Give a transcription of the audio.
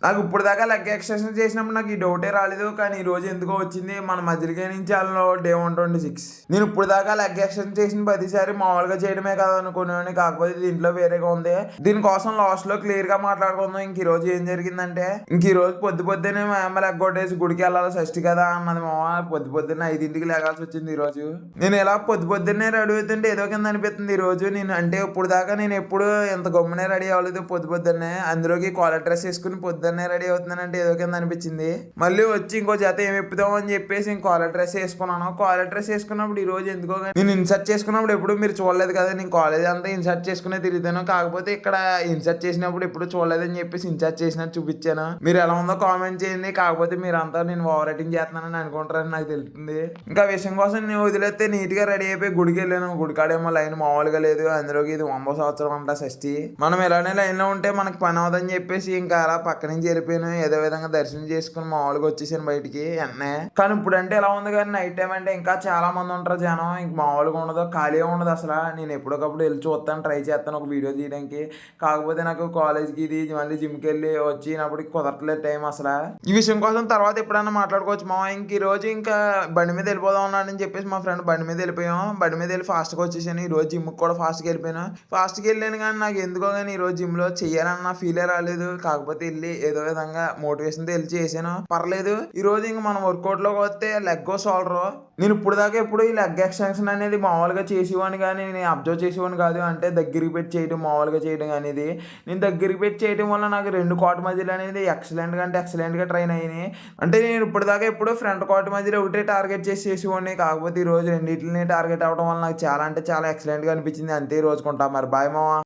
నాకు ఇప్పుడు దాకా లెగ్ ఎక్సర్సైజ్ చేసినప్పుడు నాకు ఈ డౌటే రాలేదు. కానీ ఈ రోజు ఎందుకో వచ్చింది. మన మజిలికే నుంచి వాళ్ళలో డే 126. నేను ఇప్పుడు దాకా లెగ్ ఎక్సర్సైజ్ చేసిన ప్రతిసారి మామూలుగా చేయడమే కదా అనుకునేవాడిని. కాకపోతే దీంట్లో వేరేగా ఉంది. దీనికోసం లాస్ట్ లో క్లియర్ గా మాట్లాడుకుందాం. ఇంక ఈ రోజు ఏం జరిగిందంటే, ఇంక ఈ రోజు పొద్దున్నే మా అమ్మ లెగ్ కొట్టేసి గుడికి వెళ్ళాలి షష్ఠి కదా అన్నది. మా పొద్దున్నే 5ంటికి లేగాల్సి వచ్చింది ఈ రోజు. నేను ఇలా పొద్దున్నే రెడీ అవుతుంటే ఏదో కింద అనిపిస్తుంది ఈ రోజు. నేను అంటే ఇప్పుడు దాకా నేను ఎప్పుడు ఎంత గమ్మునే రెడీ అవ్వలేదు పొద్దున్నే. అందులోకి కాలర్ డ్రెస్ వేసుకుని పొద్దున్నే రెడీ అవుతున్నానంటే ఏదో కింద అనిపించింది. మళ్ళీ వచ్చి ఇంకో జత ఏమి ఇప్పుదాం అని చెప్పేసి ఇంకో కాలర్ డ్రెస్ వేసుకున్నాను. కాలర్ డ్రెస్ వేసుకున్నప్పుడు ఈ రోజు ఎందుకో నేను ఇన్సర్ట్ చేసుకున్నప్పుడు ఎప్పుడు మీరు చూడలేదు కదా. నేను కాలేజ్ అంతా ఇన్సర్ట్ చేసుకునే తిరుగుతాను. కాకపోతే ఇక్కడ ఇన్సర్ట్ చేసినప్పుడు ఎప్పుడు చూడలేదని చెప్పేసి ఇన్సర్ట్ చేసినట్టు చూపించాను. మీరు ఎలా ఉందో కామెంట్ చేయండి. కాకపోతే మీరంతా నేను ఓవర్ రైటింగ్ చేస్తున్నానని అనుకుంటారని నాకు తెలుస్తుంది. ఇంకా విషయం కోసం నేను వదిలేస్తే నీట్ గా రెడీ అయిపోయి గుడికి వెళ్ళాను. గుడికాడేమో లైన్ మామూలుగా లేదు. అందులోకి ఇది 100వ సంవత్సరం అంట షష్ఠి. మనం ఇలానే లైన్ లో ఉంటే మనకు పని అవదని చెప్పేసి ఇంకా అలా పక్క నుంచి వెళ్ళిపోయాను. ఏదో విధంగా దర్శనం చేసుకుని మామూలుగా వచ్చేసాను బయటికి వెంటనే. కానీ ఇప్పుడు అంటే ఎలా ఉంది కానీ నైట్ టైం అంటే ఇంకా చాలా మంది ఉంటారు జనం. ఇంక మామూలుగా ఉండదు, ఖాళీగా ఉండదు అసలు. నేను ఎప్పటికప్పుడు వెళ్ళి చూస్తాను, ట్రై చేస్తాను ఒక వీడియో తీయడానికి. కాకపోతే నాకు కాలేజ్కి ఇది మళ్ళీ జిమ్కి వెళ్ళి వచ్చినప్పటికి కుదరట్లేదు టైం అసలు. ఈ విషయం కోసం తర్వాత ఎప్పుడైనా మాట్లాడుకోవచ్చు మా. ఇంక ఈ రోజు ఇంకా బండి మీద వెళ్ళిపోదాం అన్నాడని చెప్పేసి మా ఫ్రెండ్ బండి మీద వెళ్ళిపోయాం. బండి మీద వెళ్ళి ఫాస్ట్గా వచ్చేసాను. ఈ రోజు జిమ్కి కూడా ఫాస్ట్గా వెళ్ళిపోయాను. ఫాస్ట్గా వెళ్ళాను కానీ నాకు ఎందుకో కానీ ఈ రోజు జిమ్లో చెయ్యాలన్న ఫీలే రాలేదు. కాకపోతే వెళ్ళి ఏదో విధంగా మోటివేషన్తో వెళ్ళి చేశాను, పర్లేదు. ఈ రోజు ఇంక మనం వర్కౌట్ లోకి వస్తే లెగ్ షోల్డర్. నేను ఇప్పుడు దాకా ఎప్పుడు ఈ లెగ్ ఎక్స్టెన్షన్ అనేది మామూలుగా చేసేవాడిని కానీ నేను అబ్జర్వ్ చేసేవాడిని కాదు. అంటే దగ్గరికి పెట్టి చేయడం, మామూలుగా చేయడం అనేది. నేను దగ్గరికి పెట్టి చేయడం వల్ల నాకు 2 కాట్ మధ్యలో అనేది ఎక్సలెంట్గా అంటే ఎక్సలెంట్గా ట్రైన్ అయినాయి. అంటే నేను ఇప్పుడు దాకా ఎప్పుడు ఫ్రంట్ కాట్ మధ్యలో ఒకటే టార్గెట్ చేసేవాడిని. కాకపోతే ఈ రోజు రెండింటిని టార్గెట్ అవ్వడం వల్ల నాకు చాలా అంటే చాలా ఎక్సలెంట్గా అనిపించింది. అంతే ఈ రోజుకుంటా మరి. బాయ్ మావా.